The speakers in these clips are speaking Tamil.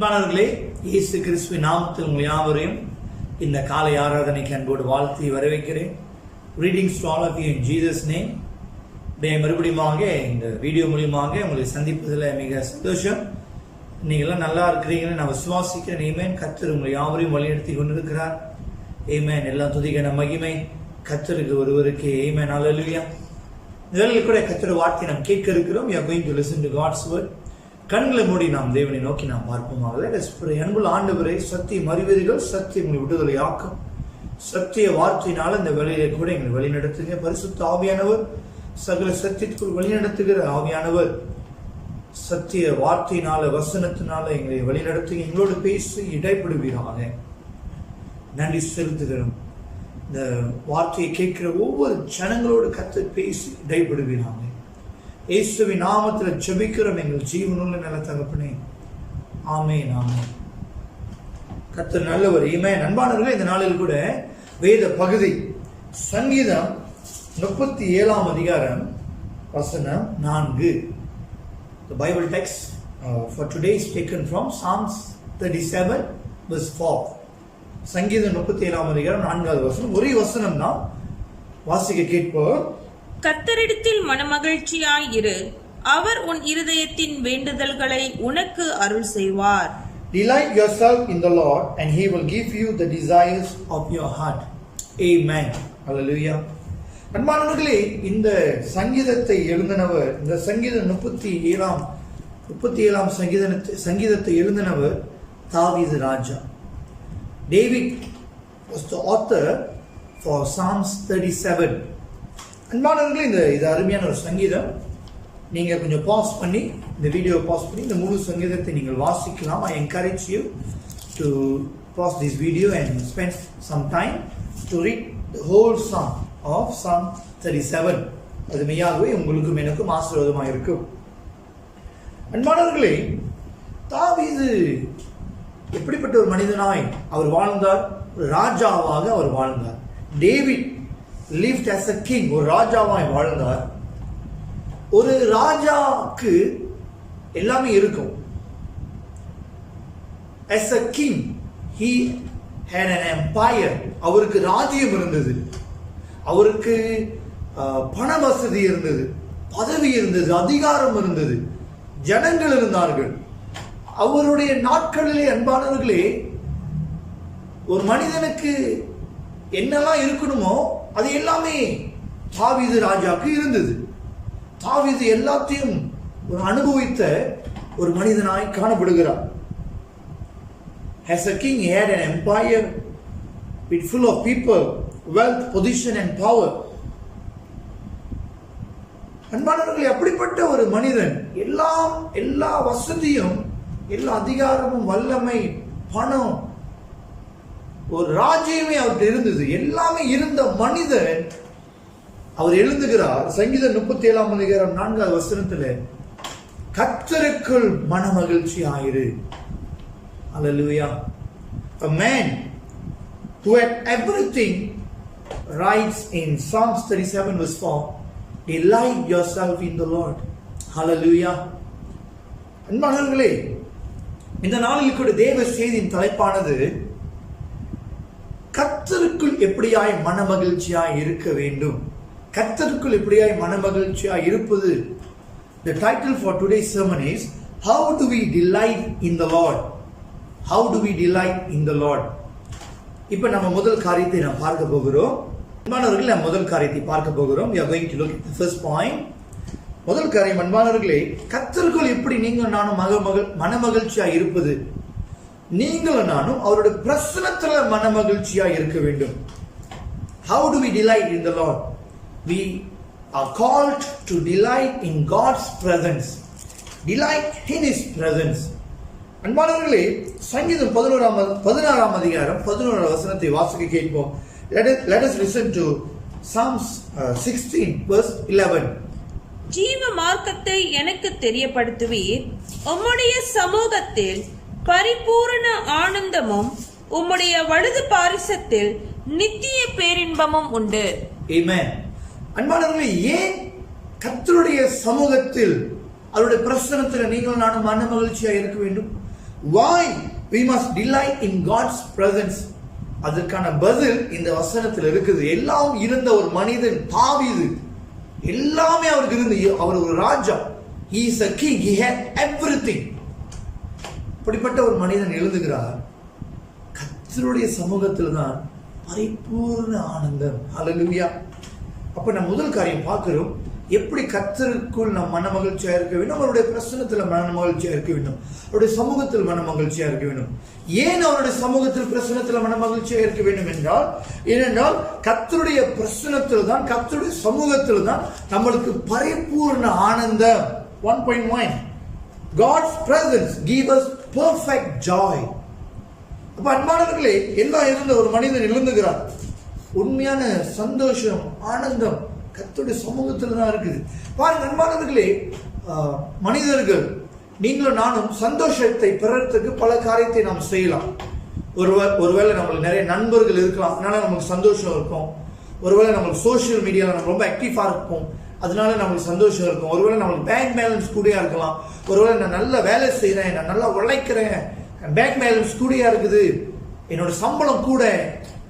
அன்பானவர்களே, இயேசு கிறிஸ்துவின் நாமத்தில் உங்கள் யாவரையும் இந்த காலை ஆராதனைக்கு அன்போடு வாழ்த்தி வரவேற்கிறேன். Greetings to all of you in Jesus name. மறுபடியுமாக இந்த வீடியோ மூலியமாக உங்களை சந்திப்பதில் மிக சந்தோஷம். நீங்களாம் நல்லா இருக்கிறீங்கன்னு நான் விசுவாசிக்கிறேன். ஆமென். கர்த்தர் உங்களை யாவரையும் வழிநடத்தி கொண்டிருக்கிறார். ஆமென். எல்லாம் துதிக்கான மகிமை கர்த்தருக்கு ஒருவருக்கு. ஆமென். ஹல்லேலூயா. இதெல்லாம் கூட கர்த்தருடைய வார்த்தை நாம் கேட்க இருக்கிறோம். We are going to listen to God's word. கண்களை மூடி நாம் தேவனை நோக்கி நாம் பார்ப்போமாக. அன்புள்ள ஆண்டவரே, சத்தியம் அறிவீர்கள், சத்தியம் உங்களை விடுதலை ஆக்கும். சத்திய வார்த்தையினால இந்த வேலையை கூட எங்களை வழி நடத்துங்க. பரிசுத்த ஆவியானவர், சகல சத்தியத்துக்குள் வழி நடத்துகிற ஆவியானவர், சத்திய வார்த்தையினால வசனத்தினால எங்களை வழி நடத்துங்க. எங்களோடு பேசி இடைப்படுவீராக. நன்றி செலுத்துகிறோம். இந்த வார்த்தையை கேட்கிற ஒவ்வொரு ஜனங்களோடு கர்த்தர் பேசி இடைப்படுவீராக. இயேசுவின் நாமத்தில் ஜெபிக்கிறோம் எங்கள் ஜீவனுள்ள நல்ல தகப்பனே. ஆமென். ஆமென். கர்த்தர் நல்லவர். ஆமென். அன்பானவர்களே, இந்த நாளில் கூட வேத பகுதி சங்கீதம் 37 அதிகாரம் வசனம் 4. The Bible text for today is taken from Psalms 37 verse 4. சங்கீதம் 37 அதிகாரம் 4வது வசனம். ஒரே வசனம் தான் வாசிக்க கேட்போம். கர்த்தரிடத்தில் மனமகிழ்ச்சியாய் இரு, அவர் உன் இருதயத்தின் வேண்டுதல்களை உனக்கு அருள் செய்வார். Delight yourself in the Lord and he will give you the desires of your heart. Amen. Hallelujah. அன்பானவர்களே, இந்த சங்கீதத்தை எழுதினவர், இந்த சங்கீதம் 37 சங்கீதத்தை எழுதினவர் தாவீது ராஜா. David was the author for Psalms 37. அன்பானவர்களே, இது அருமையான ஒரு சங்கீதம். நீங்க கொஞ்சம் பாஸ் பண்ணி, இந்த வீடியோ பாஸ் பண்ணி இந்த முழு சங்கீதத்தை நீங்கள் வாசிக்கலாம். I encourage you to pause this video and spend some time to read the whole song of Psalm 37. அது மெய்யாகவே உங்களுக்கும் எனக்கும் ஆசீர்வாதமாக இருக்கும். அன்பானவர்களே, தாவீது எப்படிப்பட்ட ஒரு மனிதனாய் அவர் வாழ்ந்தார்? ஒரு ராஜாவாக அவர் வாழ்ந்தார். David lived as a king, ஒரு ராஜாவாய் வாழ்ந்தார். ஒரு ராஜாக்கு எல்லாமே இருக்கும். As a king he had an empire. அவருக்கு ராஜ்யம் இருந்தது, அவருக்கு பண வசதி இருந்தது, பதவி இருந்தது, அதிகாரம் இருந்தது, ஜனங்கள் இருந்தார்கள். அவருடைய நாட்களிலே அன்பானவர்களே, ஒரு மனிதனுக்கு என்னெல்லாம் இருக்கணுமோ அது எல்லாமே தாவீது ராஜாக்கு இருந்தது. தாவீது எல்லாத்தையும் ஒரு அனுபவித்த ஒரு மனிதனாய் காணப்படுகிறார். As a king he had an empire with full of people, wealth, position and power. அன்பானவர்களே, அப்படிப்பட்ட ஒரு மனிதன், எல்லா வசதியும், எல்லா அதிகாரமும், வல்லமை, பணம், ஒரு ராஜ்யமே அவர்கிட்ட இருந்தது. எல்லாமே இருந்த மனிதன் அவர் எழுதுகிறார். சங்கீதம் 37 அதிகாரம் 4வது வசனத்துல, கர்த்தருக்குள் மனமகிழ்ச்சி ஆயிரு. Hallelujah. A man who had everything writes in Psalms 37 verse 4, delight yourself in the Lord. Hallelujah. அன்பானவர்களே, இந்த நாளில் கூட தேவ செய்தியின் தலைப்பானது கர்த்தருக்குள் எப்படியாய் மனமகிழ்ச்சியாய் இருக்க வேண்டும். கர்த்தருக்குள் எப்படியாய் மனமகிழ்ச்சியாய் இருப்பது. The title for today's sermon is How do we delight in the Lord? How do we delight in the Lord? இப்போ நம்ம முதல் காரியத்தை நாம் பார்க்க போகிறோம். அன்பானவர்களே, நாம் முதல் காரியத்தை பார்க்க போகிறோம். We are going to look at the first point. முதல் காரியம் அன்பானவர்களே, கர்த்தருக்குள் எப்படி நீங்கள் நானும் மனமகிழ்ச்சியாய் இருப்பது. நீங்களும் நானும் அவருடைய பிரசன்னத்துல மனமகிழ்ச்சியா இருக்க வேண்டும். How do we delight in the Lord? We are called to delight in God's presence. Delight in His presence. அன்பானவர்களே, சங்கீதம் 16 அதிகாரம் 11 வசனத்தை வாசிக்க கேட்போம். Let us listen to Psalms 16 verse 11. ஜீவ மார்க்கத்தை எனக்கு தெரியப்படுத்துவீர், உம்முடைய சமூகத்தில் பரிபூரண ஆனந்தமும் உம்முடைய வலது பாரிசத்தில் நித்திய பேரின்பமும் உண்டு. ஆமென். அன்பானவர்களே, ஏன் கர்த்தருடைய சமூகத்தில், அவருடைய பிரசன்னத்தில் நீங்கள் நானும் மன மகிழ்ச்சியாக இருக்க வேண்டும்? Why we must delight in God's presence? அதற்கான பதில் இந்த வசனத்தில் இருக்குது. எல்லாம் இருந்த ஒரு மனிதன் தாவீது. எல்லாமே அவருக்கு இருந்து, அவர் ஒரு ராஜா. He is a king. He had everything. அப்படிப்பட்ட ஒரு மனிதன் எழுதுகிறார், கர்த்தருடைய சமூகத்தில் தான் பரிபூர்ண ஆனந்தம். ஹல்லேலூயா. அப்ப நம்ம முதல் காரியம் பார்க்கிறோம், எப்படி கர்த்தருக்குள் நாம் மன மகிழ்ச்சியா இருக்க வேண்டும், அவருடைய பிரசன்னத்துல மன மகிழ்ச்சியா இருக்க வேண்டும், அவருடைய சமூகத்தில் மன மகிழ்ச்சியா இருக்க வேண்டும். ஏன் அவருடைய சமூகத்தில் பிரசன்னத்துல மன மகிழ்ச்சியா இருக்க வேண்டும் என்றால், ஏனென்றால் கர்த்தருடைய பிரசன்னத்தில் தான், கர்த்தருடைய சமூகத்தில் தான் நம்மளுக்கு பரிபூர்ண ஆனந்தம். 1.1 God's presence gives us perfect joy. அப்ப அன்பானவர்களே, எல்லாம் இருந்த ஒரு மனிதன் எழுந்துகிறார். உண்மையான சந்தோஷம், ஆனந்தம் கர்த்தருடைய சமூகத்தில் தான் இருக்குது. பாருங்க அன்பானவர்களே, மனிதர்கள் நீங்களும் நானும் சந்தோஷத்தை பெறறதுக்கு பல காரியத்தை நாம் செய்யலாம். ஒருவேளை நம்மளுக்கு நிறைய நண்பர்கள் இருக்கலாம், அதனால நமக்கு சந்தோஷம் இருக்கும். ஒருவேளை நம்மளுக்கு சோசியல் மீடியாவில் நம்ம ரொம்ப ஆக்டிவா இருப்போம், அதனால நம்மளுக்கு சந்தோஷம் இருக்கும். ஒருவேளை நம்மளுக்கு பேங்க் பேலன்ஸ் கூடயா இருக்கலாம். ஒருவேளை நான் நல்ல வேலை செய்யறேன், நான் நல்லா உழைக்கிறேன், பேங்க் பேலன்ஸ் கூடயா இருக்குது, என்னோட சம்பளம் கூட,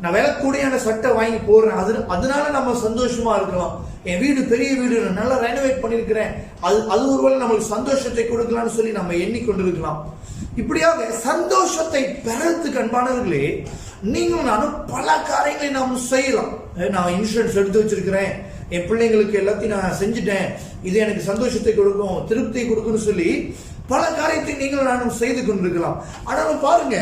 நான் விலை கூடியான சட்டை வாங்கி போடுறேன், அதனால நம்ம சந்தோஷமா இருக்கலாம். என் வீடு பெரிய வீடு, நான் நல்லா ரெனோவேட் பண்ணிருக்கிறேன், அது ஒருவேளை நம்மளுக்கு சந்தோஷத்தை கொடுக்கலாம்னு சொல்லி நம்ம எண்ணிக்கொண்டிருக்கலாம். இப்படியாக சந்தோஷத்தை பெறறதுக்கு அன்பானவர்களே, நீங்களும் நானும் பல காரியங்களை நாம் செய்யலாம். நான் இன்சூரன்ஸ் எடுத்து வச்சிருக்கிறேன், என் பிள்ளைங்களுக்கு எல்லாத்தையும் நான் செஞ்சுட்டேன், இது எனக்கு சந்தோஷத்தை கொடுக்கும், திருப்தியை கொடுக்கும்னு சொல்லி பல காரியத்தை நீங்கள் நானும் செய்து கொண்டிருக்கலாம். ஆனாலும் பாருங்க,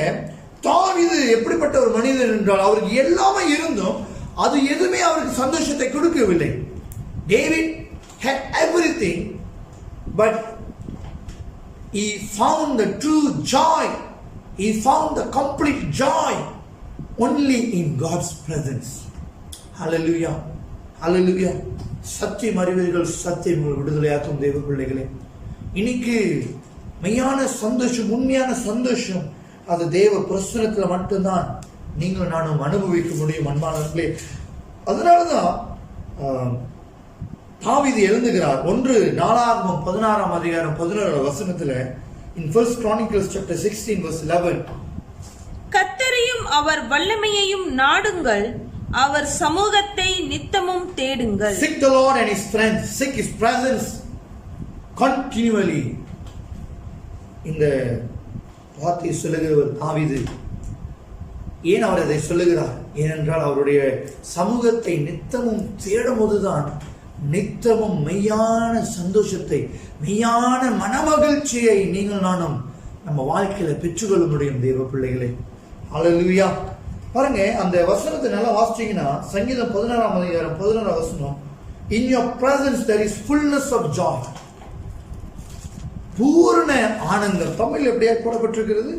தாவீது எப்படிப்பட்ட ஒரு மனிதன் என்றால், அவருக்கு எல்லாமே இருந்தும் அது எதுவுமே அவருக்கு சந்தோஷத்தை கொடுக்கவில்லை. David had everything, but he found the true joy. He found the complete joy only in God's presence. Hallelujah. Hallelujah. சத்தியம் அறிவீர்கள், சத்தியம் விடுதலையாக்கும் தேவ பிள்ளைகளே. இன்னைக்கு மெய்யான சந்தோஷம், உண்மையான சந்தோஷம் அது தேவ பிரசன்னத்துல மட்டும்தான் நீங்களும் நானும் அனுபவிக்க முடியும் அன்பானவர்களே. அதனாலதான் தாவீது எழுந்துகிறார். 1:4-11 in 1 Chronicles chapter 16 verse 11, கர்த்தரையும் அவர் வல்லமையையும் நாடுங்கள், அவர் சமூகத்தை நித்தமும் தேடுங்கள். Seek the Lord and his strength, seek his presence continually. இந்த வார்த்தை சொல்லுகிறவர் தாவீது. ஏன் அவர் அதை சொல்லுகிறார்? ஏனென்றால் அவருடைய சமூகத்தை நித்தமும் தேடும் போதுதான் நித்தமும் மெய்யான சந்தோஷத்தை, மெய்யான மனமகிழ்ச்சியை நீங்கள் நானும் நம்ம வாழ்க்கையில பெற்றுக்கொள்ள முடியும் தேவ பிள்ளைகளே. ஹல்லேலூயா. பாருங்க, அந்த வசனத்தை நல்லா வாசிச்சீங்கன்னா, சங்கீதம் 16:11 In your presence there is fullness of joy. பூரண ஆனந்தம். தமிழ் எப்படியா கூறப்பட்டிருக்கிறது?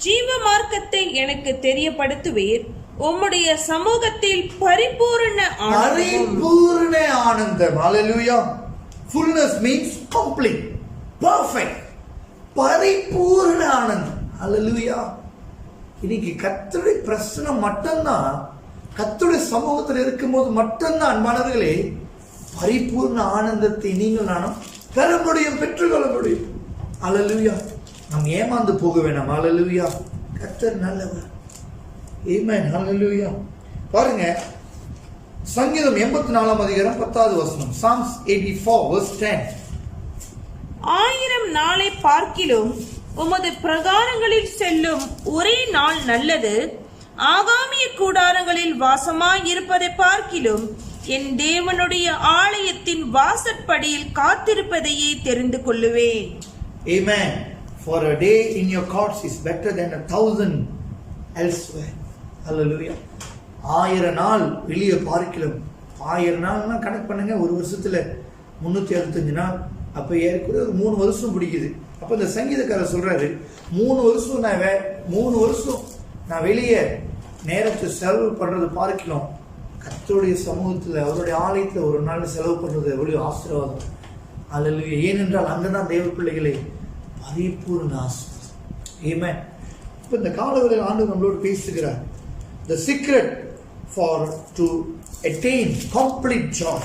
ஜீவ மார்க்கத்தை எனக்கு தெரியப்படுத்துவீர், உம்முடைய சமூகத்தில் பரிபூரண ஆனந்தம். ஹல்லேலூயா. Fullness means complete, perfect, பரிபூரண ஆனந்தம். ஹல்லேலூயா. இன்னைக்கு கர்த்தருடைய பிரசன்னம் மட்டும்தான், கர்த்தருடைய சமூகத்தில் இருக்கும்போது மட்டும்தான் அன்பானவர்களே பரிபூர்ண ஆனந்தத்தை நீங்கள் நானும் பெற முடியும், பெற்றுக்கொள்ள முடியும். ஹல்லேலூயா. நாம் ஏமாந்து போக வேண்டாம். ஹல்லேலூயா. கர்த்தர் நல்லவர். ஆமென். ஹல்லேலூயா. பாருங்க, சங்கீதம் 84:10 Psalms 84 verse 10. 1000 நாளை பார்க்கிலும் உமது பிரகாரங்களில் செல்லும் ஒரே நாள் நல்லது, ஆகாமிய கூடாரங்களில் வாசமாய் இருப்பதை பார்க்கிலும் என் தேவனுடைய ஆலயத்தின் வாசற்படியில் காத்திருப்பதையே தெரிந்து கொள்ளுவேன். Amen. For a day in your courts is better than 1,000 elsewhere. Hallelujah. 1000 நாள் வெளியே பார்க்கலாம். 1000 நாள்னா கணக்கு பண்ணுங்க, ஒரு வருஷத்துல 365 நாள். அப்ப ஏற்கனவே ஒரு 3 வருஷம் பிடிக்குது. அப்ப இந்த சங்கீதக்காரர் சொல்றாரு, 3 வருஷம் நான் வெளியே நேரத்தை செலவு பண்றது பார்க்கலாம், கர்த்தருடைய சமூகத்துல, அவருடைய ஆலயத்துல ஒரு நாள் செலவு பண்றது எவ்வளவு ஆசீர்வாதம். ஹல்லேலூயா. ஏனென்றால் அங்கதான் தேவ பிள்ளைகளே பரிபூர்ண ஆசீர்வாதம். ஆமென். இப்ப இந்த காலவரையில் ஆண்டவர் நம்மளோடு பேசுகிறார். The secret to attain complete joy,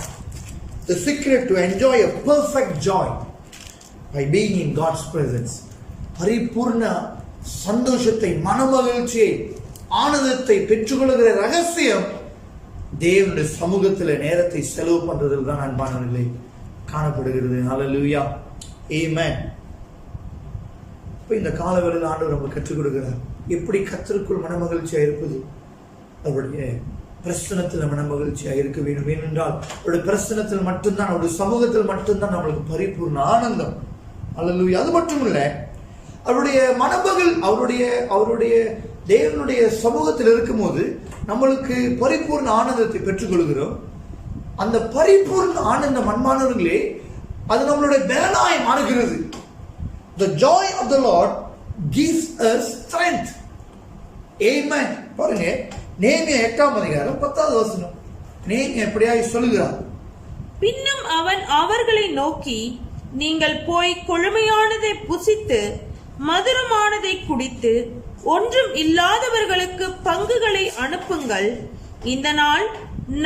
the secret to enjoy a perfect joy by being in God's presence. பரிபூர்ண சந்தோஷத்தை, மனமகிழ்ச்சியை, ஆனந்தத்தை பெற்றுக்கொள்கிற ரகசியம் தேவனுடைய சமூகத்தில் நேரத்தை செலவு பண்றதில் தான் அன்பானவர்களே காணப்படுகிறது. ஹல்லேலூயா, ஆமென். இப்ப இந்த காலவெளியில் ஆண்டவர் நமக்கு கற்றுக் கொடுக்கிறார் எப்படி கர்த்தருக்குள் மனமகிழ்ச்சியா இருப்பது. அவருடைய பிரசனத்தில் மனமகிழ்ச்சியா இருக்க வேண்டும். ஏனென்றால் அவருடைய பிரசனத்தில் மட்டும்தான், அவருடைய சமூகத்தில் மட்டும்தான் நம்மளுக்கு பரிபூர்ண ஆனந்தம். ஹல்லேலூயா. அது மட்டும் இல்ல, அவருடைய மனமகள் அவருடைய தேவனுடைய சமூகத்தில் இருக்கும்போது நம்மளுக்கு பரிபூர்ண ஆனந்தத்தை பெற்றுக்கொள்கிறோம். அந்த பரிபூர்ண ஆனந்தம் அன்பானவர்களே அது நம்மளுடைய பலனாய் மாறுகிறது. The joy of the Lord gives us strength. Amen. பாருங்க, நேமியா 8ஆம் அதிகாரம் 10வது வசனம். நேமியா எப்படியாய் சொல்லுகிறார், பின்னும் அவன் அவர்களை நோக்கி, நீங்கள் போய் கொழுமையானதை புசித்து மதுரமானதை குடித்து ஒன்றும் இல்லாதவர்களுக்கு பங்குகளை அனுப்புங்கள். இந்த நாள்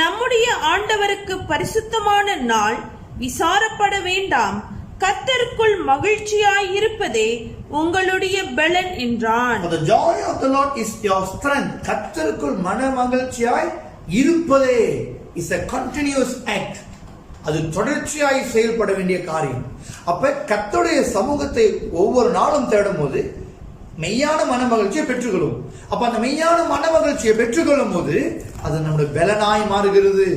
நம்முடைய ஆண்டவருக்கு பரிசுத்தமான நாள், விசாரப்பட வேண்டாம். கர்த்தருக்குள் மகிழ்ச்சியாய் இருப்பதே உங்களுடைய பலன் என்றான். The joy of the Lord is your strength. கர்த்தருக்குள் மன மகிழ்ச்சியாய் இருப்பதே is a continuous act. அது தொடர்ச்சியாய் செயல்பட வேண்டிய காரியம். அப்ப கர்த்தருடைய சமூகத்தை ஒவ்வொரு நாளும் தேடும் போது மெய்யான மன மகிழ்ச்சியை பெற்றுக்கொள்ளும். அப்ப அந்த மெய்யான மன மகிழ்ச்சியை பெற்றுக்கொள்ளும் போது அது நம்முடைய பலனாய் மாறுகிறது.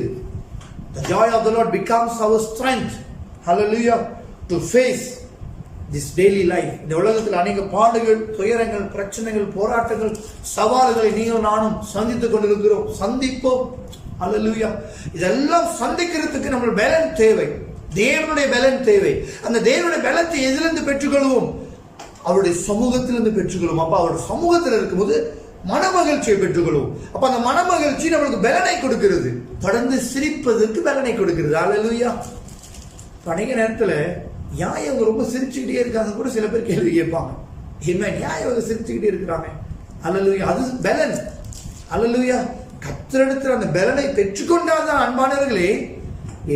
The joy of the Lord becomes our strength. Hallelujah. To face this daily life. இந்த உலகத்தில் அநேக பாடுகள், துயரங்கள், பிரச்சனைகள், போராட்டங்கள், சவால்களை நீங்கள் நானும் சந்தித்துக் கொண்டிருக்கிறோம், சந்திப்போம். ஹல்லேலூயா. இதெல்லாம் சந்திக்கிறதுக்கு நம்ம பலன் தேவை, தேவனுடைய பலன் தேவை. அந்த தேவனுடைய பலத்தை எதிலிருந்து பெற்றுக்கொள்வோம்? அவருடைய சமூகத்திலிருந்து பெற்றுக்கொள்வோம். அப்ப அவருடைய சமூகத்தில் இருக்கும்போது மன மகிழ்ச்சியை பெற்றுக்கொள்வோம். அப்ப அந்த மன மகிழ்ச்சி நம்மளுக்கு பலனை கொடுக்கிறது, தொடர்ந்து சிரிப்பதற்கு பலனை கொடுக்கிறது. ஹல்லேலூயா. அநேக நேரத்தில் ஏன் இவங்க ரொம்ப சிரிச்சுக்கிட்டே இருக்காங்க கூட சில பேர் கேள்வி கேட்பாங்க. ஏன் இவங்க சிரிச்சுக்கிட்டே இருக்கிறாங்க? ஹல்லேலூயா. அது பலன். ஹல்லேலூயா. கர்த்தரிடத்தில் அந்த பலனை பெற்றுக்கொண்டாதான் அன்பானவர்களே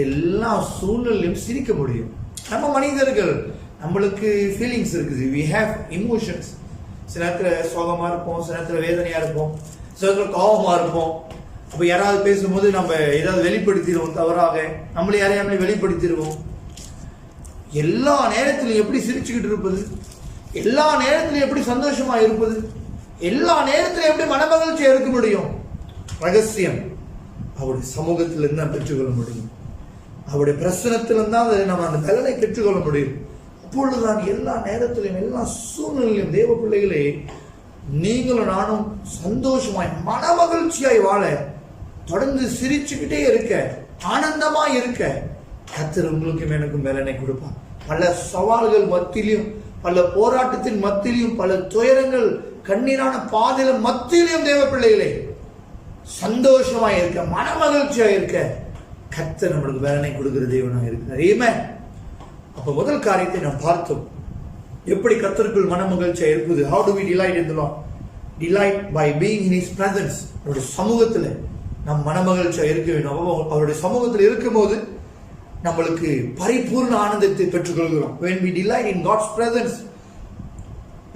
எல்லா சூழ்நிலையும் சிரிக்க முடியும். நம்ம மனிதர்கள், நம்மளுக்கு ஃபீலிங்ஸ் இருக்குது, we have emotions. சில நேரத்தில் சோகமா இருப்போம், சில நேரத்தில் வேதனையா இருப்போம், சில நேரத்தில் கோபமா இருப்போம். அப்ப யாராவது பேசும்போது நம்ம ஏதாவது வெளிப்படுத்திடுவோம், தவறாக நம்மளை யாரையாமே வெளிப்படுத்திடுவோம். எல்லா நேரத்திலும் எப்படி சிரிச்சுக்கிட்டு இருப்பது, எல்லா நேரத்திலும் எப்படி சந்தோஷமா இருப்பது, எல்லா நேரத்திலும் எப்படி மனமகிழ்ச்சியா இருக்க முடியும்? ரகசியம் அவருடைய சமூகத்திலிருந்து தான் பெற்றுக்கொள்ள முடியும். அவருடைய பிரசனத்திலிருந்து தான் நம்ம அந்த பலனை பெற்றுக்கொள்ள முடியும். அப்பொழுதுதான் எல்லா நேரத்திலும் எல்லா சூழ்நிலையிலும் தேவ பிள்ளைகளே நீங்களும் நானும் சந்தோஷமாய் மனமகிழ்ச்சியாய் வாழ, தொடர்ந்து சிரிச்சுக்கிட்டே இருக்க, ஆனந்தமா இருக்க கர்த்தர் உங்களுக்கும் எனக்கும் பலனை கொடுப்பார். பல சவால்கள் மத்தியிலும், பல போராட்டத்தின் மத்தியிலும், பல துயரங்கள், கண்ணீரான பாதையில மத்தியிலும் தேவ பிள்ளைகளே சந்தோஷமா இருக்க, மனமகிழ்ச்சியா இருக்க கர்த்தர் நம்மளுக்கு பலனை கொடுக்கிற தேவனாக இருக்கிறார். ஆமென். அப்ப முதல் காரியத்தை நாம் பார்த்தோம், எப்படி கர்த்தருக்குள் மனமகிழ்ச்சியா இருப்பது. How do we delight in the Lord? Delight by being in His presence. அவருடைய சமூகத்துல நாம் மனமகிழ்ச்சியா இருக்க வேண்டும். அவருடைய சமூகத்தில் இருக்கும்போது நம்மளுக்கு பரிபூர்ண ஆனந்தத்தை பெற்றுக்கொள்கிறோம். When we delight in God's presence,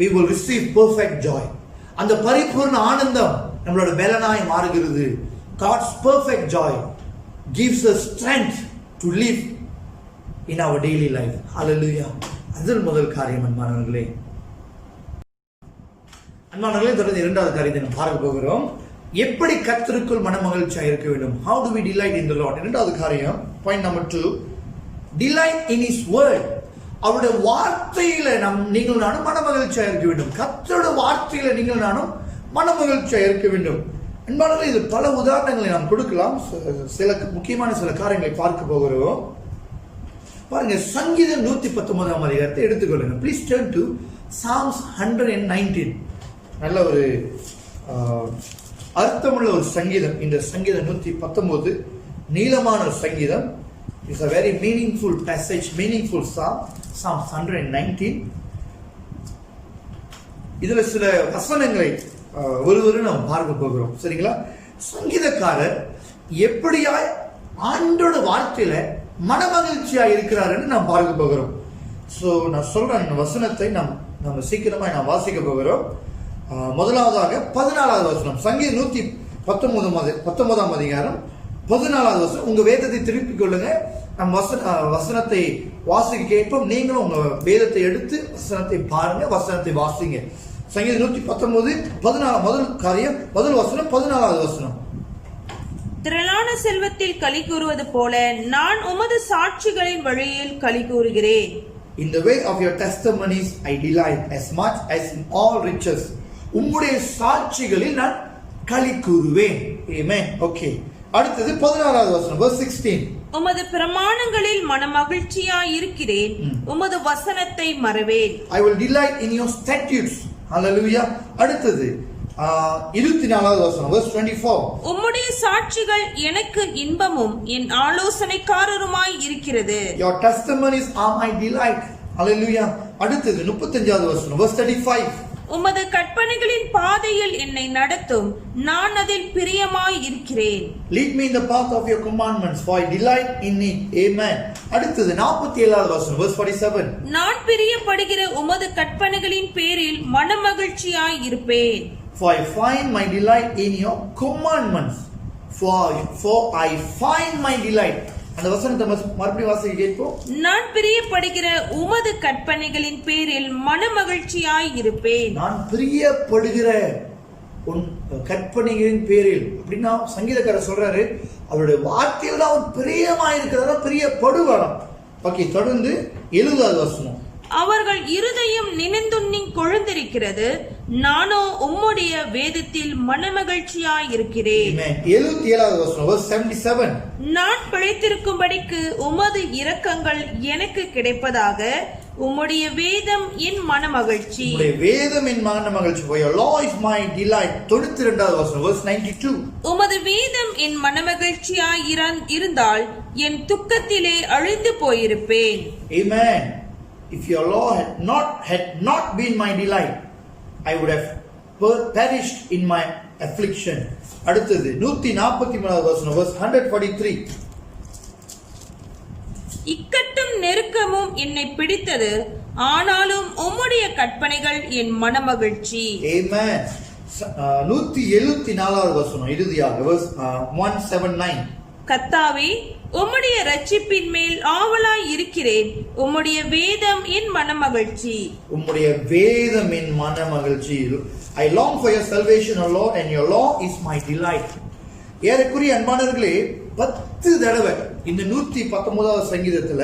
we will receive perfect joy. அந்த பரிபூர்ண ஆனந்தம் நம்மளோட பலனாய் மாறுகிறது. God's perfect joy gives us strength to live in our daily life. Hallelujah. அதுதான் முதல் காரியம் அன்பானவர்களே. தொடர்ந்து இரண்டாவது காரியத்தை நாம் பார்க்க போகிறோம். எப்படி கர்த்தருக்குள் மனமகிழ்ச்சியா இருக்க வேண்டும்? How do we delight in the Lord? இரண்டாவது காரியம், point number 2, delight in His word. அவருடைய வார்த்தையில நீங்கள் நானும் மனமகிழ்ச்சியா இருக்க வேண்டும். கர்த்தருடைய வார்த்தையில நீங்கள் நானும் மனமகிழ்ச்சியா இருக்க வேண்டும். அன்பானவர்களே, இது பல உதாரணங்களை நாம் கொடுக்கலாம். சில முக்கியமான சில காரியங்களை பார்க்க போகிறோம். பாருங்க, சங்கீதம் 119ஆம் அதிகாரத்தை எடுத்துக்கொள்ளுங்க. Please turn to Psalms 119. நல்ல ஒரு அர்த்தமுள்ள ஒரு சங்கீதம். இந்த சங்கீதம் 119 நீளமான ஒரு சங்கீதம். It's a very meaningful passage, meaningful psalm. Psalms 119. இதுல சில வசனங்களை ஒருவரும் நாம் பார்க்க போகிறோம். சரிங்களா? சங்கீதக்காரர் எப்படியாய் ஆண்டோட வார்த்தையில மனமகிழ்ச்சியா இருக்கிறார் என்று நாம் பார்க்க போகிறோம். சோ நான் சொல்றேன், வசனத்தை நாம் நம்ம சீக்கிரமா நாம் வாசிக்க போகிறோம். முதலாவதாக 14வது வசனம், சங்கீதம் 119ஆம் அதிகாரம் 14வது வசனம். உங்க வேதத்தை திருப்பிக் கொள்ளுங்க. நம்ம வசனத்தை வாசிக்க கேட்போம். நீங்களும் உங்க வேதத்தை எடுத்து வசனத்தை பாருங்க, வசனத்தை வாசிங்க. சங்கீதம் 119 முதல் வசனம் 14வது வசனம். திரளான செல்வத்தில் களி கூறுவது போல நான் உமது சாட்சிகளின் வழியில் களி கூறுகிறேன். In the way of your testimonies I delight as much as in all riches. உம்முடைய சாட்சிகளில் நான் களி கூறுவேன். Amen. Okay. அடுத்தது 16வது வசனம், verse 16. உமது பிரமாணங்களில் மனமகிழ்ச்சியாய் இருக்கிறேன், உமது வசனத்தை மறவேன். I will delight in your statutes. Hallelujah. அடுத்தது 24வது வசனம், verse 24. உம்முடைய சாட்சிகள் எனக்கு இன்பமும் என் ஆலோசனைக்காரருமாய் இருக்கிறது. Your testimonies are my delight. Hallelujah. அடுத்தது 35வது வசனம், verse 35. உமது கற்பனைகளின் பாதையில் என்னை நடத்தும், நான் அதில் பிரியமாய் இருக்கிறேன். Lead me in the path of your commandments, for I delight in it. Amen. அடுத்தது 47வது வசனம், verse 47. நான் பிரியப்படுகிற உமது கற்பனைகளின் பேரில் மனமகிழ்ச்சியாய் இருப்பேன். For I find my delight in your commandments. For I find my delight. அந்த வசனத்தை மறுபடியும் வாசிக்க கேட்போம். நான் பிரியப்படுகிற உமது கற்பனைகளின் பேரில் மனமகிழ்ச்சியாய் இருப்பேன். நான் பிரியப்படுகிற உன் கற்பனைகளின் பேரில் அப்படின்னா சங்கீதக்காரர் சொல்றாரு, அவருடைய வார்த்தையில் தான் அவர் பிரியமாய் இருக்கிறதா, பிரியப்படுவாராம். ஓகே, தொடர்ந்து 70வது வசனம். அவர்கள் இருதயம் நினைந்துண்ணி கொழுந்திருக்கிறது, நானோ உம்முடைய வேதத்தில் மனமகிழ்ச்சியாய் இருக்கிறேன். 77வது வசனம், verse 77. நான் பிழைத்திருக்கும்படிக்கு உமது இரக்கங்கள் எனக்கு கிடைப்பதாக, உம்முடைய வேதம் என் மனமகிழ்ச்சி. உம்முடைய வேதம் என் மனமகிழ்ச்சி. For your law is my delight. 92வது வசனம், verse 92. உமது வேதம் என் மனமகிழ்ச்சியாய் இருந்தால் என் துக்கத்திலே அழிந்து போயிருப்பேன். Amen. If your law had not been my delight, I would have perished in my affliction. அடுத்தது 143வது வசனம், verse 143. இக்கட்டும் நெருக்கமும் என்னை பிடித்தது, ஆனாலும் உம்முடைய கற்பனைகள் என் மனமகிழ்ச்சி. Amen. 174வது வசனம், இறுதியாக verse 179. கர்த்தாவே, உம்முடைய ரட்சிப்பின் மேல் ஆவலாய் இருக்கிறேன், உம்முடைய வேதம் என் மனமகிழ்ச்சி. உம்முடைய வேதம் என் மனமகிழ்ச்சி. I long for your salvation, O Lord, and your law is my delight. ஏறக்குறைய அன்பானவர்களே 10 தடவை இந்த 119வது சங்கீதத்துல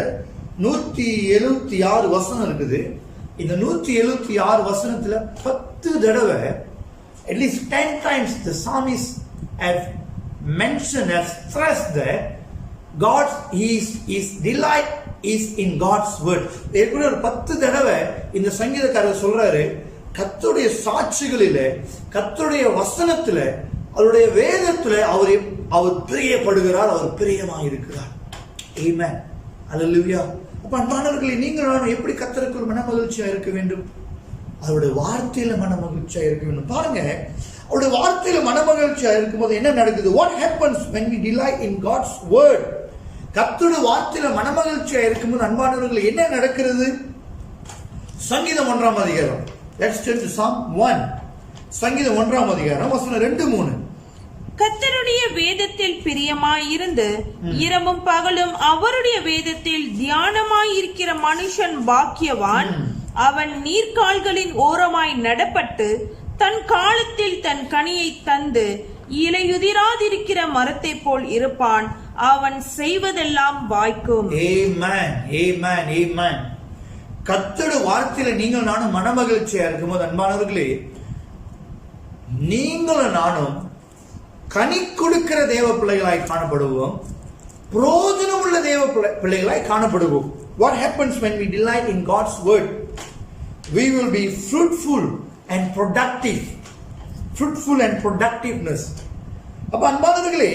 176 வசனம் இருக்குது. இந்த 176 வசனத்துல 10 தடவை, at least 10 times the psalmist have mentioned, has stressed that his delight is in God's word. ஏற்கனவே ஒரு 10 தடவை இந்த சங்கீதக்காரர் சொல்றாரு, கர்த்தருடைய சாட்சிகளிலே, கர்த்தருடைய வசனத்துல, அவருடைய வேதத்துல அவர் பிரியப்படுகிறார், அவர் பிரியமாக இருக்கிறார். ஆமென். அல்லேலூயா. அப்ப அன்பானவர்களே, நீங்கள் நான் எப்படி கர்த்தருக்கு மனமகிழ்ச்சியா இருக்க வேண்டும்? அவருடைய வார்த்தையில மனமகிழ்ச்சியா இருக்க வேண்டும். பாருங்க, அவருடைய வார்த்தையில மனமகிழ்ச்சியா இருக்கும்போது என்ன நடக்குது? What happens when we delight in God's word? கர்த்தருடைய வார்த்தையில மனமகிழ்ச்சியா இருக்கும்போது அன்பானவர்களே என்ன நடக்கிறது? சங்கீதம் 1ஆம் அதிகாரம். Let's turn to Psalm 1. சங்கீதம் 1ஆம் அதிகாரம் வசனம் 2, 3. கர்த்தருடைய வேதத்தில் பிரியமாயிருந்து இரவும் பகலும் அவருடைய வேதத்தில் தியானமாயிருக்கிற மனுஷன் பாக்கியவான். அவன் நீர்க்கால்களின் ஓரமாய் நடப்பட்டு தன் காலத்தில் தன் கனியை தந்து இலையுதிராதிருக்கிற மரத்தை போல் இருப்பான். அவன் செய்வதெல்லாம் வாய்க்கும். Amen. Amen. Amen. கர்த்தருடைய வார்த்தையில நீங்கள் நானும் மனமகிழ்ச்சியா இருக்கும்போது அன்பானவர்களே, நீங்களும் நானும் கனி கொடுக்கிற தேவ பிள்ளைகளாய் காணப்படுவோம், பிரயோஜனம் உள்ள தேவ பிள்ளைகளாய் காணப்படுவோம். What happens when we delight in God's word? We will be fruitful and productive. Fruitful and productiveness. அப்ப அன்பானவர்களே,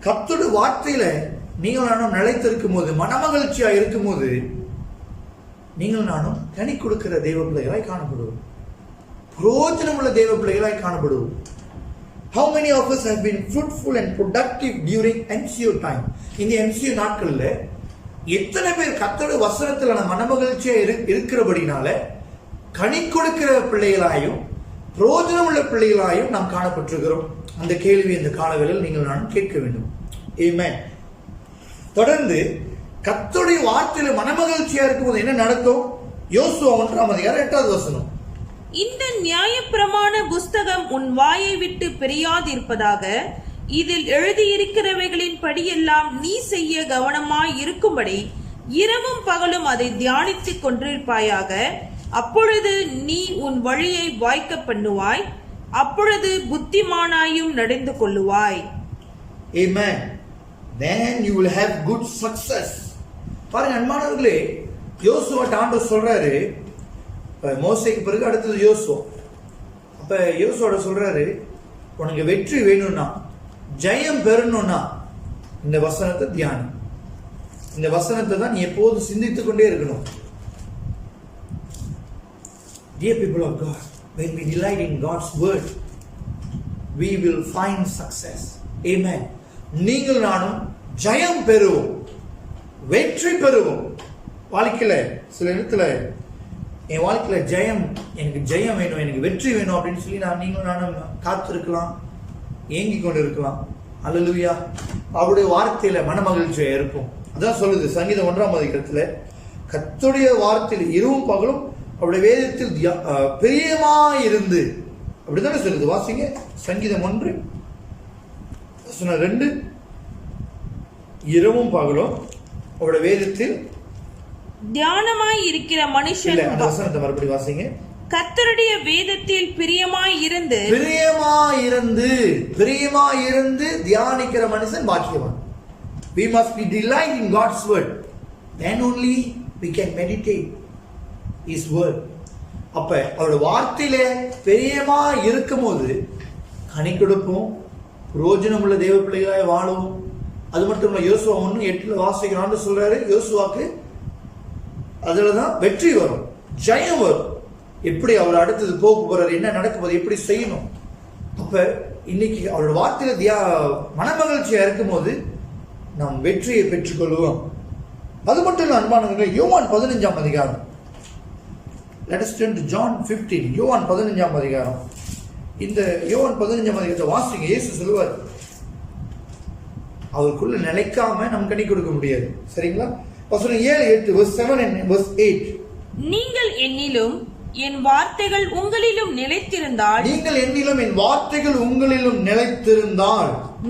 கர்த்தருடைய வார்த்தையில நீங்கள் நானும் நிலைத்திருக்கும் போது, மனமகிழ்ச்சியா இருக்கும் போது, நீங்கள் நானும் கனி கொடுக்கிற தேவ பிள்ளைகளாய் காணப்படுவோம், பிரயோஜனம் உள்ள தேவ பிள்ளைகளாய் காணப்படுவோம். How many of us have been fruitful and productive during MCO time? இந்த MCO நாட்கள்ல எத்தனை பேர் கர்த்தருடைய வசனத்துல மனமகிழ்ச்சியா இருக்கிறபடினால கனி கொடுக்கிற பிள்ளைகளாயும் பிரயோஜனம் உள்ள பிள்ளைகளாயும் நாம் காணப்பட்டிருக்கிறோம். அந்த கேள்வி இந்த காலவேளையில் நீங்கள் நான் கேட்க வேண்டும். ஆமென். தொடர்ந்து கர்த்தருடைய வார்த்தையில மனமகிழ்ச்சியா இருக்கும்போது என்ன நடக்கும்? யோசுவா 1:8. இந்த நியாயப்பிரமாண புஸ்தகம் உன் வாயை விட்டு பிரியாதிருப்பதாக, இதில் எழுதியிருக்கிறவைகளின் படியெல்லாம் நீ செய்ய கவனமாய் இருக்கும்படி இரவும் பகலும் அதை தியானித்துக் கொண்டிருப்பாயாக. அப்பொழுது நீ உன் வழியை வாய்க்க பண்ணுவாய், அப்பொழுது புத்திமானாயும் நடந்து கொள்ளுவாய். Amen. Then you will have good success. பாருங்க அன்பானவர்களே, யோசுவா ஆண்டவர் சொல்றாரு, மோசேக்கு பிறகு அடுத்தது யோசுவா. அப்ப யோசுவோட சொல்றாரு, உனக்கு வெற்றி வேணும்னா, ஜெயம் பெறணும்னா இந்த வசனத்தை தியானி. இந்த வசனத்தை தான் நீ எப்போதும் சிந்தித்துக் கொண்டே இருக்கணும். Dear people of God, when we delight in God's word, we will find success. Amen. நீங்கள் நானும் ஜெயம் பெறுவோம், வெற்றி பெறுவோம். வாழ்க்கையில சில இடத்துல என் வாழ்க்கையில ஜெயம், எனக்கு ஜெயம் வேணும், எனக்கு வெற்றி வேணும் அப்படின்னு சொல்லி நீங்களும் நானும் காத்திருக்கலாம், ஏங்கி கொண்டு இருக்கலாம். அல்லேலூயா. அவருடைய வார்த்தையில மனமகிழ்ச்சியா இருக்கும். அதான் சொல்லுது சங்கீதம் 1:1, கர்த்தருடைய வார்த்தையில் இரவும் பகலும் அவருடைய வேதத்தில் பிரியமாயிருந்து, அப்படித்தானே சொல்லுது. வாசிங்க சங்கீதம் 1:2. இரவும் பகலும் அவருடைய வேதத்தில் தியானமாய் இருக்கிற மனுஷன், அந்த வசனத்தை மறுபடியும் வாசிங்க. கர்த்தருடைய வேதத்தில் பிரியமாயிருந்து தியானிக்கிற மனுஷன் பாக்கியவான். We must be delight in God's word. Then only we can meditate His word. அப்ப அவருடைய வார்த்தையில பிரியமா இருக்கும்போது கனி கொடுப்போம், பிரயோஜனம் உள்ள தேவ பிள்ளைகளாய் வாழுவோம். அது மட்டும் இல்ல, யோசுவா 1:8 வாசிக்கிறான்னு சொல்றாரு. யோசுவாக்கு அதுலதான் வெற்றி வரும், ஜெயம் வரும். எப்படி அவர் அடுத்தது போக போறாரு, என்ன நடக்க போகுது, எப்படி செய்யணும். அப்ப இன்னைக்கு அவரோட வார்த்தையில மனமகிழ்ச்சியா இருக்கும் போது நாம் வெற்றியை பெற்றுக் கொள்வோம். அது மட்டும் இல்ல அன்பானவர்களே, யோவான் 15. Let us turn to John 15. யோவான் 15. இந்த யோவான் 15 வாசிங்க. இயேசு சொல்லுவார், அவருக்குள்ள நிலைக்காம நம்ம கனி கொடுக்க முடியாது. சரிங்களா? வசனம் 7, 8, verse 7 and verse 8. நீங்கள் என்னிலும் என் வார்த்தைகள் உங்களிலும் நிலைத்திருந்தால்,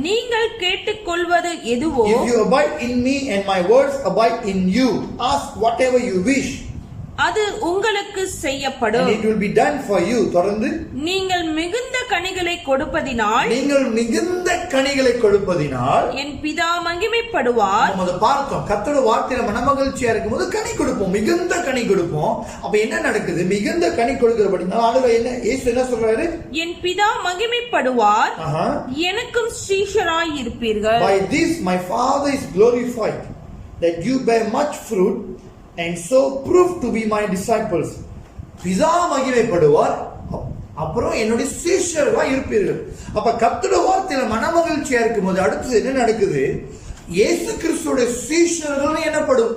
நீங்கள் கேட்டுக்கொள்வது எதுவோ, if you abide in me and my words abide in you, ask whatever you wish, அது உங்களுக்கு செய்யப்படும். and it will be done for you. தொடர்ந்து, நீங்கள் மிகுந்த கனிகளை கொடுப்பதினால், என் பிதா மகிமைப்படுவார். நம்ம பார்த்தோம், கர்த்தருடைய வார்த்தையில மனமகிழ்ச்சியா இருக்கும்போது கனி கொடுப்போம், மிகுந்த கனி கொடுப்போம். அப்ப என்ன நடக்குது? மிகுந்த கனி கொடுக்கிறபடினால ஆண்டவர் என்ன, இயேசு என்ன சொல்றாரு? என் பிதா மகிமைப்படுவார், எனக்கும் ஸ்ரீஷராய் இருப்பீர்கள். By this my Father is glorified, that you bear much fruit and so prove to be my disciples. பிதா மகிமைப்படுவார், அப்புறம் என்னுடைய சீஷர்களாய் இருப்பீர்கள். அப்ப கர்த்தருடைய வார்த்தையில மனமகிழ்ச்சியா இருக்கும்போது அடுத்தது என்ன நடக்குது? இயேசு கிறிஸ்துவோட சீஷர்கள் எனப்படும்.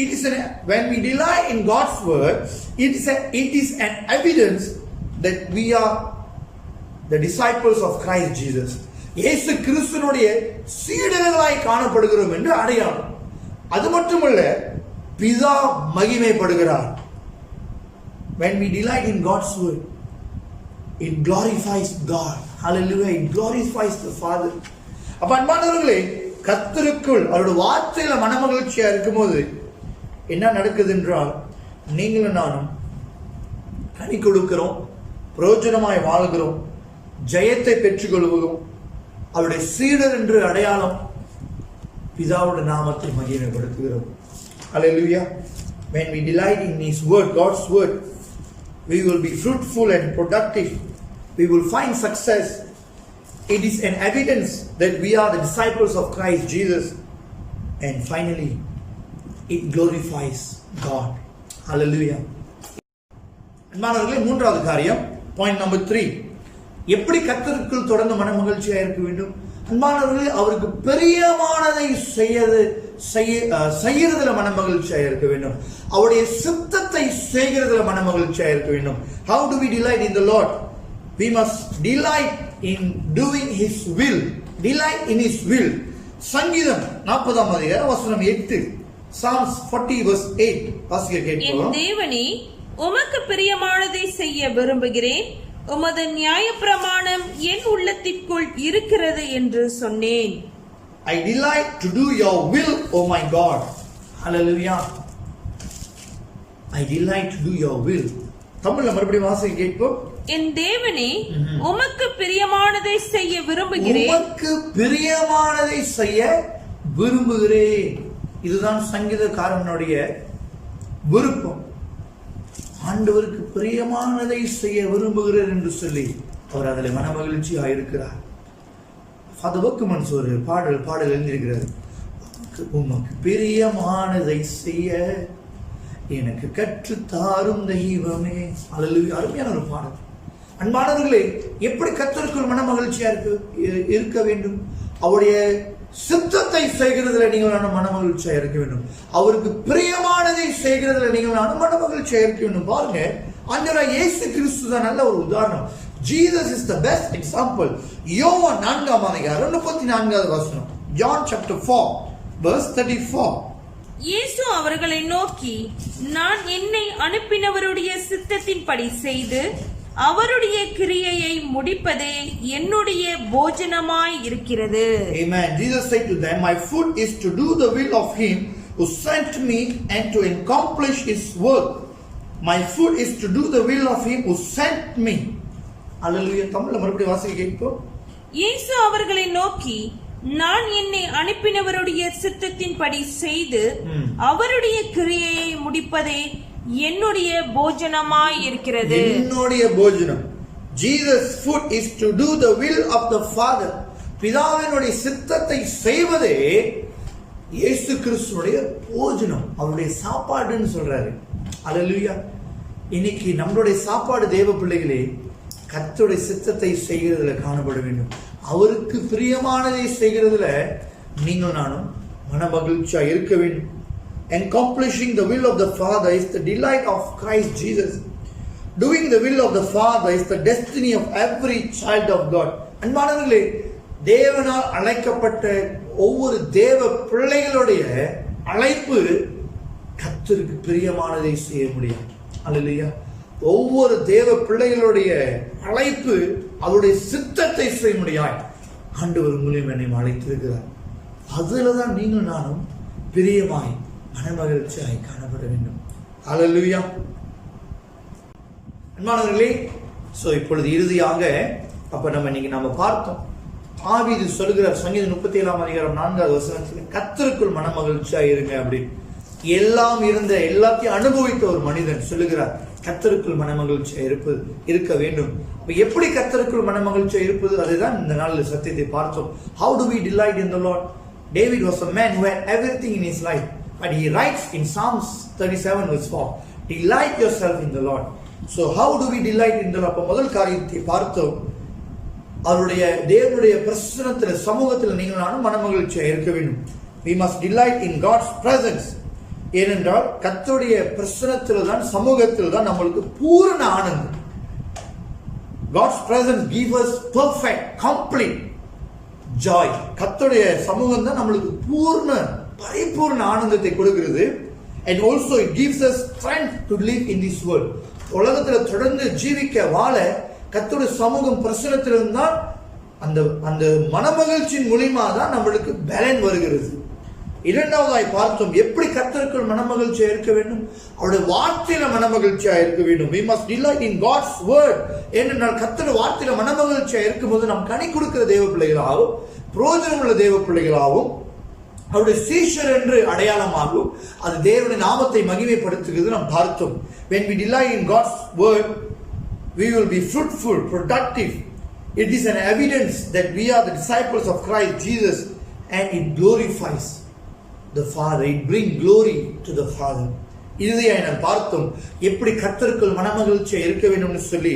It is when we delight in God's word, it is an evidence that we are the disciples of Christ Jesus. இயேசு கிறிஸ்துவினுடைய சீடர்களாய் காணப்படுகிறோம் என்று அடையாளம். அது மட்டுமல்ல, பிதா மகிமைப்படுகிறார். When we delight in God's word, it glorifies God. Hallelujah. It glorifies the Father. அப்ப அன்பானவர்களே, கர்த்தருக்குள் அவருடைய வார்த்தையில மனமகிழ்ச்சியா இருக்கும்போது என்ன நடக்குது என்றால், நீங்களும் நானும் கனி கொடுக்கிறோம், பிரயோஜனமாய் வாழ்கிறோம், ஜெயத்தை பெற்றுக் கொள்கிறோம். அவருடைய சீடர் என்று அடையாளம், பிதாவுடைய நாமத்தை மகிமைப்படுத்துகிறோம். Hallelujah. When we delight in His word, God's word, we will be fruitful and productive. We will find success. It is an evidence that we are the disciples of Christ Jesus. And finally, it glorifies God. Hallelujah. அன்பானவர்களே, மூன்றாவது காரியம், point number 3. எப்படி கர்த்தருக்குள் தொடர்ந்து மனமகிழ்ச்சியா இருக்க வேண்டும்? அன்பானவர்களே, அவருக்கு பிரியமானதை செய்யறதுல மனமகிழ்ச்சியாக இருக்க வேண்டும். அவருடைய சித்தத்தை செய்கிறதுல மனமகிழ்ச்சியாக இருக்க வேண்டும். How do we delight in the Lord? We must delight in doing His will. Delight in His will. சங்கீதம் 40ஆம் அதிகாரம் வசனம் 8. Psalms 40 verse 8 வாசிக்க கேட்போம். என் தேவனே, உமக்கு பிரியமானதை செய்ய விரும்புகிறேன், உமது நியாயப்பிரமாணம் என் உள்ளத்திற்குள் இருக்கிறது என்று சொன்னேன். I delight to do your will, oh my God. Hallelujah. I delight to do your will. தமிழ்ல மறுபடியும் வாசிக்க கேட்போம். என் தேவனே, உமக்கு பிரியமானதை செய்ய விரும்புகிறேன். உமக்கு பிரியமானதை செய்ய விரும்புகிறேன். இதுதான் சங்கீதக்காரனுடைய விருப்பம். ஆண்டவருக்கு பிரியமானதை செய்ய விரும்புகிறார் என்று சொல்லி அவர் அதில் மனமகிழ்ச்சியாக இருக்கிறார். ஃபாதர் வர்க்மன்ஸ் ஒரு பாடல் எழுந்திருக்கிறார். உமக்கு பிரியமானதை செய்ய எனக்கு கற்றுத்தாரும் தெய்வமே. அல்லேலூயா. அருமையான ஒரு பாடல். அன்பானவர்களே, எப்படி கர்த்தருக்குள் மனமகிழ்ச்சியா இருக்க வேண்டும்? அவருடைய சித்தத்தை செய்கிறதுல நீங்கள் மனமகிழ்ச்சியா இருக்க வேண்டும். அவருக்கு பிரியமானதை செய்கிறதுல நீங்கள் மனமகிழ்ச்சியா இருக்க வேண்டும். பாருங்க, ஆண்டவராகிய இயேசு கிறிஸ்து தான் நல்ல ஒரு உதாரணம். Jesus is the best example. யோவான் 4ஆம் அதிகாரம் 34வது வசனம். John chapter 4 verse 34. இயேசு அவர்களை நோக்கி, நான் என்னை அனுப்பினவருடைய சித்தத்தின்படி செய்து அவருடைய கிரியையை முடிப்பதே என்னுடைய போஜனமாய் இருக்கிறது. Amen. Jesus said to them, my food is to do the will of him who sent me and to accomplish his work. My food is to do the will of him who sent me. Hallelujah. தமிழ்ல மறுபடியும் வாசிக்க கேட்போம். இயேசு அவர்களை நோக்கி, நான் என்னை அனுப்பினவருடைய சித்தத்தின்படி செய்து அவருடைய கிரியையை முடிப்பதே என்னுடைய போஜனமாய் இருக்கிறது. என்னுடைய போஜனம். Jesus food is to do the will of the Father. பிதாவினுடைய சித்தத்தை செய்வதே இயேசு கிறிஸ்துவுடைய போஜனம், அவருடைய சாப்பாடுன்னு சொல்றாரு. அல்லேலூயா. இன்னைக்கு நம்மளுடைய சாப்பாடு தேவ பிள்ளைகளே கர்த்தருடைய சித்தத்தை செய்கிறதுல காணப்பட வேண்டும். அவருக்கு பிரியமானதை செய்கிறதுல நீங்கள் நானும் மனமகிழ்ச்சியா இருக்க வேண்டும். Accomplishing the will of the Father is the delight of Christ Jesus. Doing the will of the Father is the destiny of every child of God. அன்பானவர்களே, தேவனால் அழைக்கப்பட்ட ஒவ்வொரு தேவ பிள்ளைகளுடைய அழைப்பு கர்த்தருக்கு பிரியமானதை செய்ய முடியும். அல்லேலூயா. ஒவ்வொரு தேவ பிள்ளைகளுடைய அழைப்பு அவருடைய சித்தத்தை செய்ய முடியாது. ஆண்டவர் உங்களையும் என்னையும் அழைத்திருக்கிறார். அதுலதான் நீங்கள் நானும் பிரியமாய் மனமகிழ்ச்சியாய் காணப்பட வேண்டும். அல்லேலூயா. அன்பானவர்களே, இப்பொழுது இறுதியாக நம்ம இன்னைக்கு பார்த்தோம். ஆவீது சொல்லுகிறார் சங்கீதம் 37ஆம் அதிகாரம் 4வது வசனத்தில், கர்த்தருக்குள் மனமகிழ்ச்சியாய் இருங்க அப்படின்னு. எல்லாம் இருந்த எல்லாத்தையும் அனுபவித்த ஒரு மனிதன் சொல்லுகிறார், கர்த்தருக்குள் மனமகிழ்ச்சியா இருக்க வேண்டும். எப்படி கர்த்தருக்குள் மனமகிழ்ச்சியா இருப்பது? அதுதான் இந்த நாளில் சத்தியத்தை பார்த்தோம். How do we delight in the Lord? David was a man who had everything in his life, but he writes in Psalms 37 verse 4, delight yourself in the Lord. So how do we delight in the Lord? முதல் காரியத்தை பார்த்தோம். அவருடைய தேவனுடைய பிரசன்னத்தில் சமூகத்தில் நீங்கள் நானும் மனமகிழ்ச்சியா இருக்க வேண்டும். We must delight in God's presence. ஏனென்றால் கர்த்தருடைய பிரசன்னத்தில் தான், சமூகத்தில் தான் நம்மளுக்கு பூரண ஆனந்தம். God's presence gives us perfect, complete joy. கர்த்தருடைய சமூகம் தான் நம்மளுக்கு பரிபூர்ண ஆனந்தத்தை கொடுக்கிறது. And also it gives us strength to live in this world. உலகத்தில் தொடர்ந்து ஜீவிக்க வாழ கர்த்தருடைய சமூகம் பிரசன்னத்தில் இருந்தால் அந்த மனமகிழ்ச்சியின் மூலமா தான் நம்மளுக்கு பலன் வருகிறது. இரண்டாவதாய் பார்த்தோம், எப்படி கர்த்தருக்குள் மனமகிழ்ச்சியா இருக்க வேண்டும்? அவருடைய வார்த்தையில மனமகிழ்ச்சியா இருக்க வேண்டும். We must delight in God's word. ஏனென்றால் கர்த்தருடைய வார்த்தையில மனமகிழ்ச்சியா இருக்கும்போது நாம் கனி கொடுக்கிற தேவ பிள்ளைகளாகவும் பிரயோஜனம் உள்ள தேவ பிள்ளைகளாகவும் அவருடைய சீஷர் என்று அடையாளமாகும். அது தேவனுடைய நாமத்தை மகிமைப்படுத்துகிறது நாம் பார்த்தோம். When we delight in God's word, we will be fruitful, productive. It is an evidence that we are the disciples of Christ Jesus, and it glorifies the Father. It brings glory to the Father. இறுதியாக நாம் பார்த்தோம் எப்படி கர்த்தருக்குள் மனமகிழ்ச்சியா இருக்க வேண்டும் சொல்லி.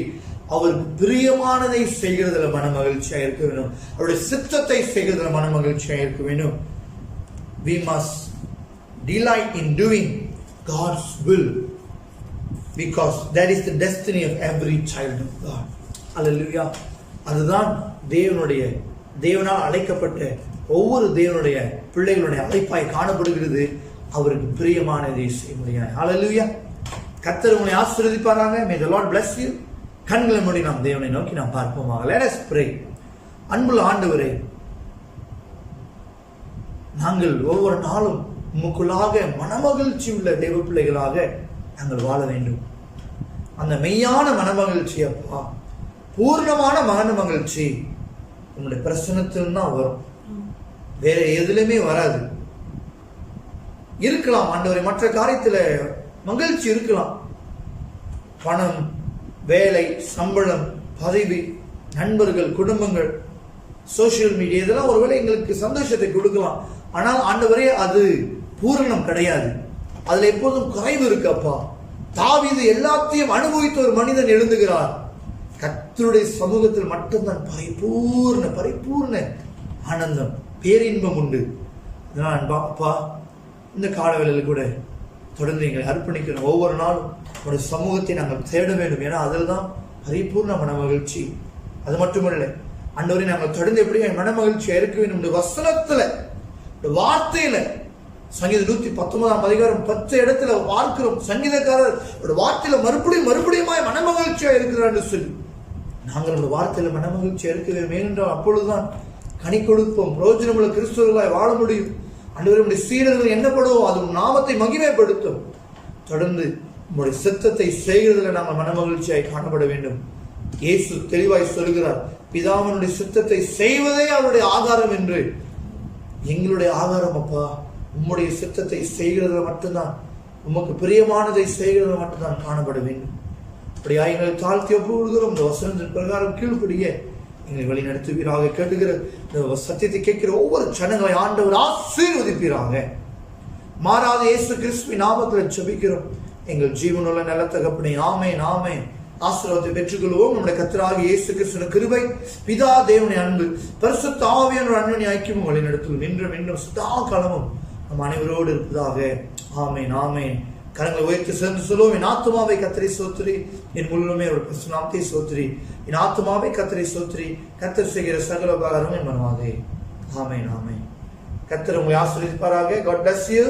அவருக்கு பிரியமானதை செய்கிறதுல மன மகிழ்ச்சியா இருக்க வேண்டும். அவருடைய சித்தத்தை செய்கிறதுல மன மகிழ்ச்சியா இருக்க வேண்டும். We must delight in doing God's will, because that is the destiny of every child of God. Hallelujah. அதுதான் தேவனால் அழைக்கப்பட்ட ஒவ்வொரு தேவனுடைய பிள்ளைகளுடைய அழைப்பாய் காணப்படுகிறது. அவருக்கு பிரியமானதை செய்ய முடியாது. Hallelujah. கர்த்தர் உங்களை ஆசீர்வதிப்பாராக. May the Lord bless you. கண்களை மூடி நாம் தேவனை நோக்கி நாம் பார்ப்போமாக. Let us pray. அன்புள்ள ஆண்டவரே, நாங்கள் ஒவ்வொரு நாளும் உமக்குள்ளாக மனமகிழ்ச்சி உள்ள தேவ பிள்ளைகளாக நாங்கள் வாழ வேண்டும். அந்த மெய்யான மனமகிழ்ச்சி அப்பா, பூர்ணமான மன மகிழ்ச்சி உங்களுடைய பிரசன்னத்தில் தான் வரும். வேற எதுலையுமே வராது. இருக்கலாம் ஆண்டவரே, மற்ற காரியத்துல மகிழ்ச்சி இருக்கலாம். பணம், வேலை, சம்பளம், பதவி, நண்பர்கள், குடும்பங்கள், சோசியல் மீடியா, இதெல்லாம் ஒருவேளை எங்களுக்கு சந்தோஷத்தை கொடுக்கலாம். ஆனால் ஆண்டவரே, அது பூரணம் கிடையாது. அதுல எப்போதும் குறைவு இருக்கு அப்பா. தாவீது எல்லாத்தையும் அனுபவித்த ஒரு மனிதன் எழுந்துகிறார். கர்த்தருடைய சமூகத்தில் மட்டும்தான் பரிபூர்ண ஆனந்தம், பேரின்பம் உண்டு. அப்பா, இந்த காலவேளையில் கூட தொடர்ந்து எங்களை அர்ப்பணிக்கிறோம். ஒவ்வொரு நாளும் ஒரு சமூகத்தை நாங்கள் தேட வேண்டும். ஏன்னா அதில் தான் பரிபூர்ண மன மகிழ்ச்சி. அது மட்டுமல்ல ஆண்டவரே, நாங்கள் தொடர்ந்து எப்படி மன மகிழ்ச்சியா இருக்க வேண்டும். வசனத்துல, வார்த்தையில, சங்கீதம் 119 அதிகாரம் 10 இடத்துல பார்க்கிறோம். சங்கீதக்காரர் வார்த்தையில மறுபடியும் மன மகிழ்ச்சியா இருக்கிறார் என்று சொல்லி நாங்கள் வார்த்தையில மன மகிழ்ச்சியா இருக்க வேண்டும். ஏனென்றால் அப்பொழுதுதான் கனி கொடுப்போம், பிரயோஜனமுள்ள கிறிஸ்தவர்களாய் வாழ முடியும். ஆண்டவருடைய சீடர்கள் என்னப்படுவோம், அது நாமத்தை மகிமைப்படுத்தும். தொடர்ந்து உங்களுடைய சித்தத்தை செய்கிறதுல நாங்கள் மன மகிழ்ச்சியாய் காணப்பட வேண்டும். இயேசு தெளிவாய் சொல்கிறார், பிதாவினுடைய சித்தத்தை செய்வதே அவருடைய ஆதாரம் என்று. எங்களுடைய ஆதாரம் அப்பா, உம்முடைய சித்தத்தை செய்கிறதுல மட்டும்தான், உமக்கு பிரியமானதை செய்கிறதுல மட்டும்தான் காணப்பட வேண்டும். அப்படியா எங்களை தாழ்த்தி ஒப்புக்கொள்கிறோம். இந்த வசனத்தின் பிரகாரம் கீழ்ப்படிய எங்களை வழி நடத்துவீராக. கேட்டுகிற சத்தியத்தை கேட்கிற ஒவ்வொரு ஜனங்களை ஆண்டவர் ஆசீர்வதிப்பீராக. மாறாத இயேசு கிறிஸ்துவின் நாமத்தில் ஜெபிக்கிறோம் எங்கள் ஜீவனுள்ள நல்ல தகப்பனே. ஆமென், ஆமென். ஆசீர்வாதத்தை பெற்றுக்கொள்வோம். நம்முடைய கர்த்தராகிய இயேசு கிறிஸ்துவின் கிருபை, பிதா தேவனுடைய அன்பு, பரிசுத்த ஆவியானவர் அன்பின் ஐக்கியமும் வழி நடத்தும் இன்றும் சதா காலமும் நம் அனைவரோடு இருப்பதாக. ஆமென், ஆமென். கரங்களை உயர்த்தி சேர்ந்து சொல்லுவோம். என் ஆத்துமாவை கர்த்தரை ஸ்தோத்திரி, என் முழுமே ஒரு நாமத்தை ஸ்தோத்திரி. என் ஆத்துமாவை கர்த்தரை ஸ்தோத்திரி, கர்த்தர் செய்கிற சகல உபகாரமும் என் மனமாதே. ஆமென், ஆமென். கர்த்தர் உங்களை ஆசீர்வதிப்பாராக. God bless you.